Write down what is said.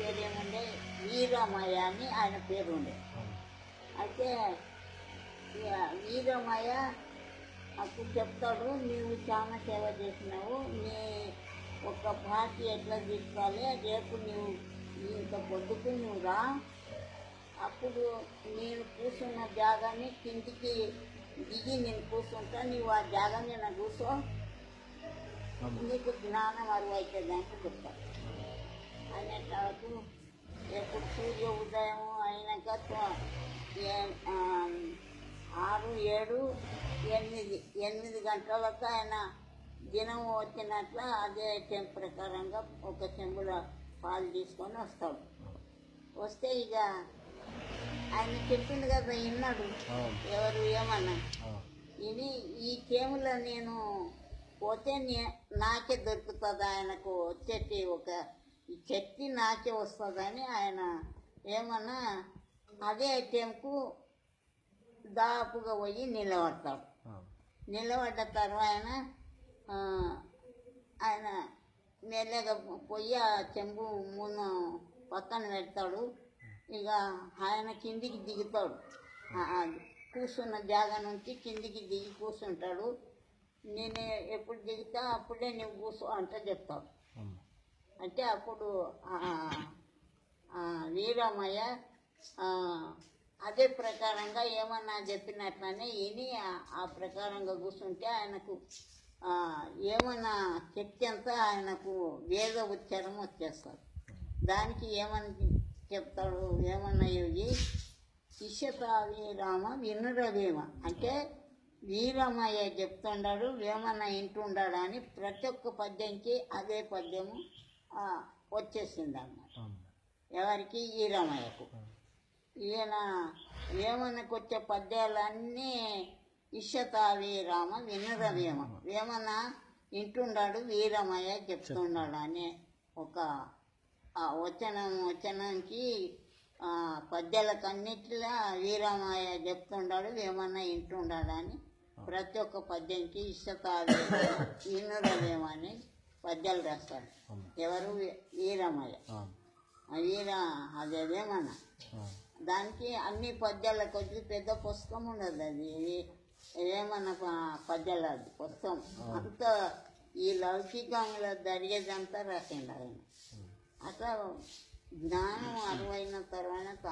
పేరు ఏముండే వీరమయ్య అని ఆయన పేరు ఉండే. అయితే ఇక వీరమయ్య అప్పుడు చెప్తాడు, నీవు చాలా సేవ చేసినావు, నీ ఒక పార్టీ ఎట్లా తీసుకోవాలి, రేపు నువ్వు ఇంత పొద్దుకు నువ్వు రా, అప్పుడు నేను కూర్చున్న జాగాని కిందికి దిగి నేను కూర్చుంటా, నీవు ఆ జాగా మీద కూర్చో, నీకు జ్ఞానం అరువు అవుతుంది అంటే చెప్తాను. అనేటప్పుడు ఎప్పుడు సూర్య ఉదయం అయినాక 6, 7, 8 గంటలకు ఆయన దినం వచ్చినట్ల అదే టైం ప్రకారంగా ఒక చెంబులో పాలు తీసుకొని వస్తాడు. వస్తే ఇక ఆయన చెప్పింది కదా, విన్నాడు ఎవరు ఏమన్నా, ఇది ఈ చేములో నేను పోతే నాకే దొరుకుతుంది, ఆయనకు వచ్చేటి ఒక ఈ శక్తి నాకే వస్తుందని ఆయన ఏమన్నా అదే టైంకు దాపుగా పోయి నిలబడతాడు. నిలబడ్డ తర్వాత ఆయన మెల్లగా పోయి ఆ చెంబు మూను పక్కన పెడతాడు. ఇక ఆయన కిందికి దిగుతాడు, కూర్చున్న జాగా నుంచి కిందికి దిగి కూర్చుంటాడు. నేను ఎప్పుడు దిగుతా అప్పుడే నువ్వు కూర్చో అంటే చెప్తాడు. అంటే అప్పుడు వీరమయ్య అదే ప్రకారంగా ఏమన్నా చెప్పినట్లనే విని ఆ ప్రకారంగా కూర్చుంటే ఆయనకు ఏమన్నా శక్తి అంతా ఆయనకు వేద ఉచ్చారం వచ్చేస్తారు. దానికి ఏమని చెప్తాడు, ఏమన్నా యోగి శిష్యతావిరామ వినురవేమ అంటే వీరమయ్య చెప్తుండాడు, వేమన్న ఇంటుండాడు అని ప్రతి ఒక్క పద్యంకి అదే పద్యము వచ్చేసింది అన్నమాట. ఎవరికి? వీరమయ్యకు. ఈయన వేమన్నకు వచ్చే పద్యాలన్నీ ఇషతావిరామ వినురవేమ, వేమన్న ఇంటుండాడు వీరమయ్య చెప్తున్నాడు అనే ఒక వచనానికి పద్యాలకన్నిటిలో వీరమయ్య చెప్తుండాడు, వేమన్న ఇంటుండాడు అని ప్రతి ఒక్క పద్యంకి ఇషతావి వినురవేమ అని పద్యాలు రాస్తాడు. ఎవరు? వీరమయ్య. అదే వేమన్న. దానికి అన్ని పద్యాలకు వచ్చి పెద్ద పుస్తకం ఉండదు, అది ఏమన్నా పద్యాలు, అది పుస్తకం అంతా ఈ లౌకికంలో జరిగేదంతా రాసిండు ఆయన. అట్లా జ్ఞానం అరువైన తర్వాత